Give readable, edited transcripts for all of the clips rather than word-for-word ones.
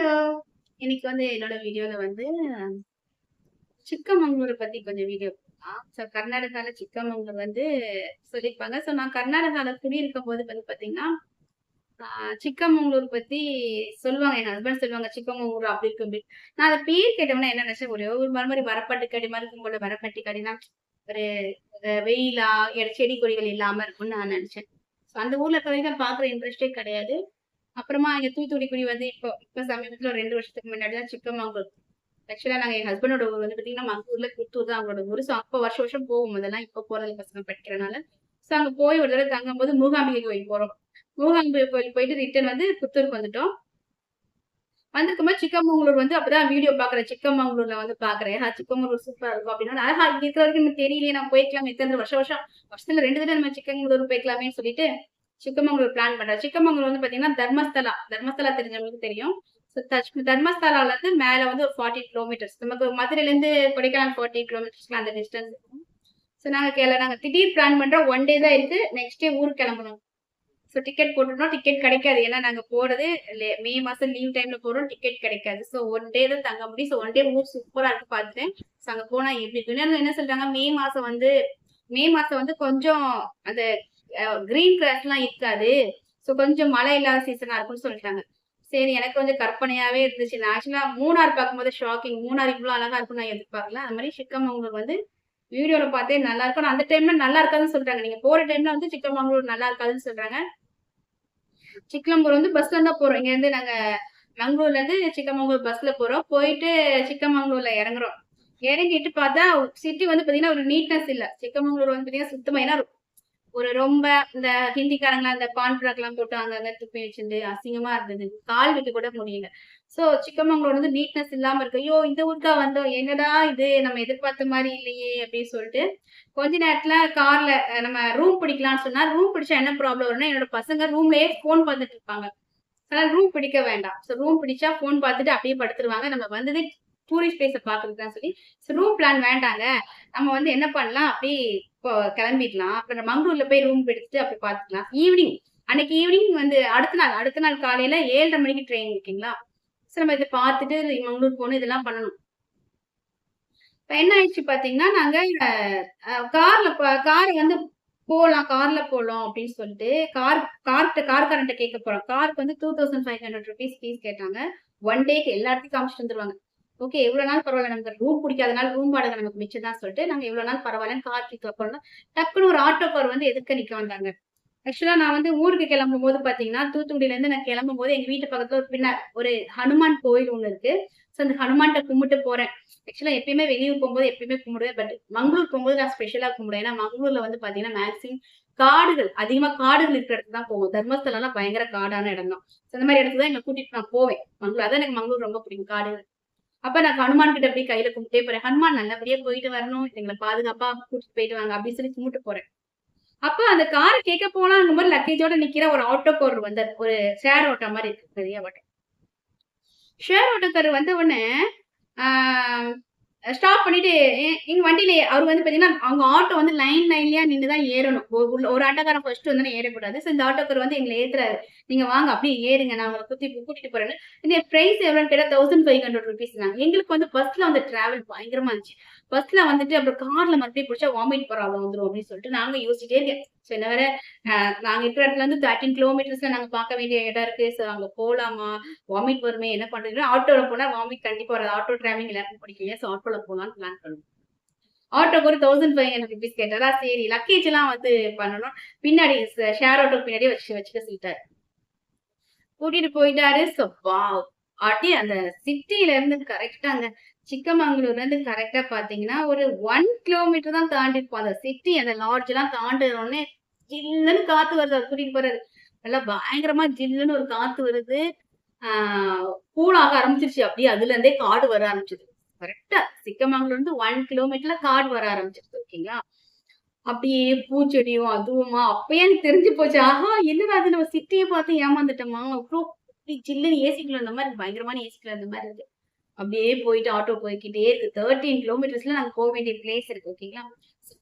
Hello. இன்னைக்கு வந்து என்னோட வீடியோல வந்து சிக்கமங்களூரை பத்தி கொஞ்சம் வீடியோ போடலாம். ஸோ கர்நாடகால சிக்கமங்களூர் வந்து சொல்லியிருப்பாங்க. ஸோ நான் கர்நாடகால குடியிருக்கும் போது வந்து பாத்தீங்கன்னா சிக்கமங்களூர் பத்தி சொல்லுவாங்க. என் ஹஸ்பண்ட் சொல்லுவாங்க சிக்கமங்களூர் அப்படி இருக்கு அப்படி. நான் அதை பேர் கேட்டோம்னா என்ன நினைச்சேன், ஒரே ஒரு மாதிரி வரப்பட்டுக்கடி மாதிரி இருக்கும் போல. வரப்பட்டிக்கடினா ஒரு வெயிலா செடி கொடிகள் இல்லாம இருக்கும்னு நான் நினைச்சேன். ஸோ அந்த ஊர்ல இருக்க வரைக்கும் பாக்குற இன்ட்ரெஸ்டே கிடையாது. அப்புறமா இங்க தூத்துக்குடி குடி வந்து இப்போ சமீபத்துல ஒரு 2 வருஷத்துக்கு முன்னாடி தான் சிக்கமங்களூர். ஆக்சுவலா நாங்க என் ஹஸ்பண்டோட ஊர் வந்து பாத்தீங்கன்னா மங்கூர்ல புத்தூர் தான் அவங்களோட ஊர். ஸோ அப்போ வருஷம் வருஷம் போவோம். அதெல்லாம் இப்போ போறது பசங்க படிக்கிறனால. ஸோ அங்க போய் ஒரு தடவை தங்கும் போது மூகாம்பிகை கோயில் போறோம். மூகாம்பிகை கோயில் போயிட்டு ரிட்டர்ன் வந்து புத்தூருக்கு வந்துட்டோம். வந்திருக்கும்போது சிக்கமங்களூர் வந்து அப்பதான் வீடியோ பாக்குறேன். சிக்கமங்களூர்ல வந்து பாக்குறேன். சிக்கமங்களூர் சூப்பரா இருக்கும் அப்படின்னா இங்க இருக்கிற வரைக்கும் எனக்கு தெரியலையே, நான் போய்க்கலாம் எத்தனை வருஷம் வருஷத்துல 2 தடவை நம்ம சிக்கமங்களூர் போய்க்கலாமேன்னு சொல்லிட்டு சிக்கமங்களூர் பிளான் பண்றேன். சிக்கமங்களூர் வந்து பாத்தீங்கன்னா தர்மஸ்தலா தெரிஞ்சவங்களுக்கு தெரியும். தர்மஸ்தலால இருந்து மேல வந்து ஒரு 40 கிலோமீட்டர்ஸ். நமக்கு மதுரையில இருந்து கொடைக்கானல் 40 கிலோமீட்டர்ஸ்ல அந்த டிஸ்டன்ஸ் இருக்கும். ஸோ நாங்க திடீர் பிளான் பண்றோம். 1 டே தான் இருக்கு. நெக்ஸ்ட் டே ஊருக்கு கிளம்பணும். ஸோ டிக்கெட் போட்டுட்டோம். டிக்கெட் கிடைக்காது. ஏன்னா நாங்க போறது மே மாசம் லீவ் டைம்ல போறோம். டிக்கெட் கிடைக்காது. ஸோ 1 டே தான் தங்க முடியும். ஸோ 1 டே ஊர் சூப்பரா இருக்கு பார்த்துட்டேன். ஸோ அங்க போனா எப்படி இருக்குன்னு என்ன சொல்றாங்க, மே மாசம் வந்து கொஞ்சம் அந்த கிரீன் கிராஸ் எல்லாம் இருக்காது. ஸோ கொஞ்சம் மழை இல்லாத சீசனா இருக்கும்னு சொல்லிட்டாங்க. சரி, எனக்கு கொஞ்சம் கற்பனையாவே இருந்துச்சு. நான் ஆக்சுவலா மூணார் பார்க்கும்போது ஷாக்கிங். மூணார் இவ்வளவு அழகா இருக்கும் நான் எதிர்பார்க்கல. அது மாதிரி சிக்கமங்களூர் வந்து வீடியோல பார்த்தே நல்லா இருக்கும். அந்த டைம்ல நல்லா இருக்காதுன்னு சொல்றாங்க. நீங்க போற டைம்ல வந்து சிக்கமங்களூர் நல்லா இருக்காதுன்னு சொல்றாங்க. சிக்கமங்களூர் வந்து பஸ்ல இருந்தா போறோம். இங்க இருந்து நாங்க மங்களூர்ல இருந்து சிக்கமங்களூர் பஸ்ல போறோம். போயிட்டு சிக்கமங்களூர்ல இறங்குறோம். இறங்கிட்டு பார்த்தா சிட்டி வந்து பாத்தீங்கன்னா ஒரு நீட்னஸ் இல்ல. சிக்கமங்களூர் வந்து பாத்தீங்கன்னா சுத்தமா, ஏன்னா ஒரு ரொம்ப இந்த ஹிந்திக்காரங்களா அந்த பான் ப்ராக் எல்லாம் போட்டு அங்கங்க துப்பி வச்சிருந்து அசிங்கமா இருந்தது. கால் வைக்க கூட முடியல. சோ சிக்கமங்களூர் வந்து நீட்னஸ் இல்லாம இருக்கு. ஐயோ, இந்த ஊருக்கா வந்தோம், என்னடா இது நம்ம எதிர்பார்த்த மாதிரி இல்லையே அப்படின்னு சொல்லிட்டு கொஞ்ச நேரத்துல கார்ல நம்ம ரூம் பிடிக்கலாம்னு சொன்னா, ரூம் பிடிச்சா என்ன ப்ராப்ளம் வரும்னா, என்னோட பசங்க ரூம்லயே போன் பார்த்துட்டு இருப்பாங்க. அதனால ரூம் பிடிக்க வேண்டாம். சோ ரூம் பிடிச்சா போன் பார்த்துட்டு அப்படியே படுத்துருவாங்க. நம்ம வந்ததே டூரிஸ்ட் பிளேஸ பாக்குறதுக்கு தான் சொல்லி ரூம் பிளான் வேண்டாங்க. நம்ம வந்து என்ன பண்ணலாம், அப்படி இப்போ கிளம்பிடலாம். அப்புறம் மங்களூர்ல போய் ரூம் எடுத்துட்டு அப்படி பாத்துக்கலாம். அன்னைக்கு ஈவினிங் வந்து அடுத்த நாள் காலையில 7:30 மணிக்கு ட்ரெயின் இருக்குங்களா. சோ நம்ம இதை பார்த்துட்டு மங்களூர் போகணும், இதெல்லாம் பண்ணணும். இப்ப என்ன ஆயிடுச்சு பாத்தீங்கன்னா, நாங்க காரை வந்து கார்ல போலாம் அப்படின்னு சொல்லிட்டு கார்காரன்ட்ட கேட்க போறோம். காருக்கு வந்து 2500 rupees ஃபீஸ் கேட்டாங்க. 1 டேக்கு எல்லா இடத்தையும் காமிச்சிட்டு வந்துருவாங்க. ஓகே, எவ்வளவு நாள் பரவாயில்ல, நமக்கு ரூம் பிடிக்காதனால ரூம் வாடகை நமக்கு மிச்சம் தான் சொல்லிட்டு நாங்க எவ்வளவு நாள் பரவாயில்லன்னு கார் கேட்க போறோம். டக்குன்னு ஒரு ஆட்டோ கார் வந்து எதிர்க்க நிக்க வந்தாங்க. ஆக்சுவலா நான் வந்து ஊருக்கு கிளம்பும் போது பாத்தீங்கன்னா, தூத்துக்குடியில இருந்து நான் கிளம்பும் போது எங்க வீட்டு பக்கத்துல ஒரு ஹனுமான் கோயில் ஒண்ணு இருக்கு. சோ அந்த ஹனுமான்ட்ட கும்பிட்டு போறேன். ஆக்சுவலா எப்பயுமே வெளியூர் போகும்போது எப்பயுமே கும்பிடுவேன். பட் மங்களூர் போகும்போது நான் ஸ்பெஷலா கும்பிடுவேன். ஏன்னா மங்களூர்ல வந்து பாத்தீங்கன்னா மேக்ஸிமம் அதிகமா காடுகள் இருக்கிற இடத்துக்கு தான் போவோம். தர்மஸ்தலாம் பயங்கர காடான இடம் தான். அந்த மாதிரி இடத்துக்கு தான் எங்களை கூட்டிட்டு நான் போவேன். மங்களூர் அதான் எனக்கு மங்களூர் ரொம்ப பிடிக்கும், காடுகள். அப்ப நான் ஹனுமான் கிட்ட அப்படியே கையில கும்பிட்டே போறேன். ஹனுமான் நல்லபடியா போயிட்டு வரணும், எங்களை பாதுகாப்பா கூட்டிட்டு போயிட்டு வாங்க அப்படின்னு சொல்லி கும்பிட்டு போறேன். அப்ப அந்த காரை கேட்க போலாம் போது லக்கேஜோட நிக்கிற ஒரு ஆட்டோக்காரர் வந்தார். ஒரு ஷேர் ஆட்டோ மாதிரி இருக்கு, பெரிய ஆட்டோ. ஷேர் ஆட்டோக்காரர் வந்த உடனே ஸ்டாப் பண்ணிட்டு எங்க வண்டியில அவர் வந்து பாத்தீங்கன்னா, அவங்க ஆட்டோ வந்து லைன்லயா நின்னுதான் ஏறணும். ஒரு ஆட்டோக்காரன் ஃபர்ஸ்ட் வந்து ஏறக்கூடாது. சோ இந்த ஆட்டோக்காரர் வந்து எங்களை ஏத்துறாரு. நீங்க வாங்க அப்படியே ஏறுங்க, நான் உங்களை கூட்டிட்டு போறேன்னு. இந்த பிரைஸ் எவ்வளவுன்னு கேட்டா 1500 rupees. எங்களுக்கு வந்து பஸ்ல வந்து டிராவல் பயங்கரமா இருந்துச்சு. பஸ்ல வந்துட்டு அப்புறம் கார்ல மறுபடியும் பிடிச்சா வாமிட் ப்ராப்ளம் வந்துரும் அப்படின்னு சொல்லிட்டு நாங்க யோசிச்சுட்டே இருக்கேன். சோ என்ன வேற நாங்க இருக்கிற இடத்துல இருந்து 13 கிலோமீட்டர்ஸ்ல நாங்க பார்க்க வேண்டிய இடம் இருக்கு. சோ அங்க போலாமா, வாமிட் வருமே, என்ன பண்றது. ஆட்டோல போனா வாமிட் கண்டிப்பா வராது. ஆட்டோ டிராவலிங் எல்லாருக்கும் பிடிக்கலையா. சோ ஆட்டோல போலான்னு பிளான் பண்ணுவோம். ஆட்டோக்கு ஒரு 1500 rupees கேட்டாரா. சரி, லக்கேஜ் எல்லாம் வந்து பண்ணணும். பின்னாடி ஷேர் ஆட்டோ பின்னாடியே வச்சுக்க சொல்லிட்டாரு. கூட்டிட்டு போயிட்டாரு. சோ வாவ், அப்படியே அந்த சிட்டில இருந்து கரெக்டாங்க சிக்கமங்களூர்ல இருந்து கரெக்டா பாத்தீங்கன்னா ஒரு 1 கிலோமீட்டர் தான் தாண்டி இருப்போம். அந்த சிட்டி அந்த லாட்ஜ் எல்லாம் தாண்டினோடனே ஜில்லுன்னு காத்து வருது. அவர் கூட்டிட்டு போறாரு. நல்லா பயங்கரமா ஜில்லுன்னு ஒரு காத்து வருது. கூலாக ஆரம்பிச்சிருச்சு. அப்படியே அதுல இருந்தே காடு வர ஆரம்பிச்சது. கரெக்டா சிக்கமங்களூர் இருந்து 1 கிலோமீட்டர்ல காடு வர ஆரம்பிச்சிருச்சு. ஓகேங்களா. அப்படியே பூச்செடியும் அதுவுமா அப்பயே எனக்கு தெரிஞ்சு போச்சு. ஆஹா, என்னடா அது, நம்ம சிட்டியை பார்த்து ஏமாந்துட்டோமா, அவ்வளோ ஜில்லுன்னு ஏசிக்குள்ள இந்த மாதிரி பயங்கரமான ஏசிக்குள்ள இந்த மாதிரி இருக்கு. அப்படியே போயிட்டு ஆட்டோ போய்கிட்டே இருக்கு. 13 கிலோமீட்டர்ஸ்ல நாங்க போக வேண்டிய பிளேஸ் இருக்கு. ஓகேங்களா.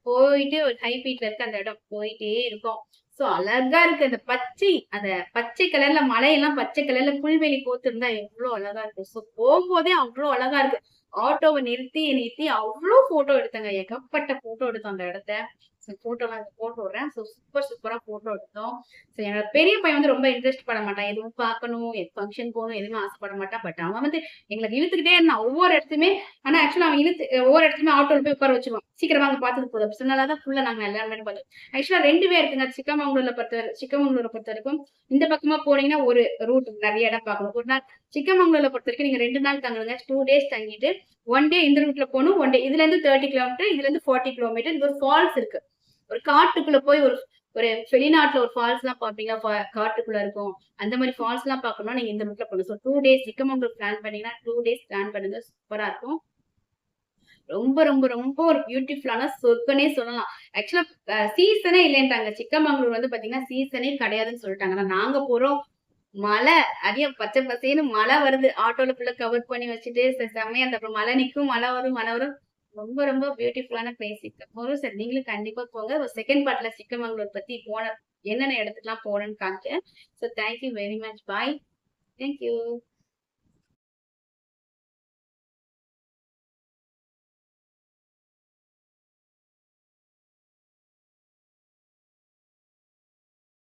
போயிட்டு ஒரு ஹை பீட்ல இருக்க அந்த இடம் போயிட்டே இருக்கோம். சோ அழகா இருக்கு அந்த பச்சை, அந்த பச்சை கலர்ல மலையெல்லாம் பச்சை கலர்ல புல்வெளி போத்திருந்தா எவ்வளவு அழகா இருக்கு. சோ போகும்போதே அவ்வளவு அழகா இருக்கு. ஆட்டோவை நிறுத்தி நிறுத்தி அவ்வளவு போட்டோ எடுத்தேங்க. ஏகப்பட்ட போட்டோ எடுத்தோம் அந்த இடத்த. போட்டோலாம் போட்டு விடுறேன். ஸோ சூப்பரா போட்டோ எடுத்தோம். ஸோ என்னோட பெரிய பையன் வந்து ரொம்ப இன்ட்ரெஸ்ட் பட மாட்டான். எதுவும் பார்க்கணும், ஃபங்க்ஷன் போகணும் எதுவுமே ஆசைப்பட மாட்டான். பட் அவன் வந்து எங்களுக்கு இழுத்துக்கிட்டே இருந்தான் ஒவ்வொரு இடத்துமே. ஆனா ஆக்சுவலா அவன் ஒவ்வொரு இடத்துலயுமே ஆட்டோல போய் உட்கார வச்சிருவான். சீக்கிரம் வாங்க பார்த்துட்டு போதும். சொன்னதாதான் ஃபுல்லா நாங்க எல்லாருமே பார்த்தோம். ஆக்சுவலா 2 இருக்குங்க. சிக்கமங்களூரை பொறுத்த வரைக்கும் இந்த பக்கமா போனீங்கன்னா ஒரு ரூட் நிறைய இடம் பார்க்கணும். ஒரு நாள் சிக்கமங்களூரை பொறுத்த வரைக்கும் நீங்க 2 நாள் தங்குங்க. 2 டேஸ் தங்கிட்டு 1 டே இந்த ரூட்ல போகணும். 1 டே இதுல இருந்து 30 கிலோமீட்டர், இதுல இருந்து 40 கிலோமீட்டர். இது ஒரு ஃபால்ஸ் இருக்கு. ஒரு காட்டுக்குள்ள போய் ஒரு ஒரு வெளிநாட்டுல ஒரு ஃபால்ஸ் எல்லாம் பாப்பீங்களா, காட்டுக்குள்ள இருக்கும். அந்த மாதிரி ஃபால்ஸ் எல்லாம் பாக்கணும்னா நீங்க இந்த ரூட்ல போகணும். ஸோ 2 டேஸ் சிக்கமங்களூர் பிளான் பண்ணீங்கன்னா 2 டேஸ் பிளான் பண்ணுங்க. சூப்பரா இருக்கும். ரொம்ப ரொம்ப ரொம்ப ஒரு பியூட்டிஃபுல்லான சொர்க்கனே சொல்லலாம். ஆக்சுவலா சீசனே இல்லைன்ட்டாங்க. சிக்கமங்களூர் வந்து பாத்தீங்கன்னா சீசனே கிடையாதுன்னு சொல்லிட்டாங்க. ஆனா நாங்க போறோம், மழை அதிகம் பச்சை பசேன்னு மழை வருது. ஆட்டோல ஃபுல்லா கவர் பண்ணி வச்சுட்டு செம்மையா அந்த அப்புறம் மழை நிக்கும், மழை வரும், மழை வரும். ரொம்ப ரொம்ப பியூட்டிஃபுல்லான பிளேஸ் சிக்கமங்களூர். சரி நீங்களும் கண்டிப்பா போங்க. ஒரு செகண்ட் பார்ட்ல சிக்கமங்களூர் பத்தி என்னென்ன இடத்துக்குலாம் போனேன்னு காமிச்சேன். So thank you very much. Bye. Thank you.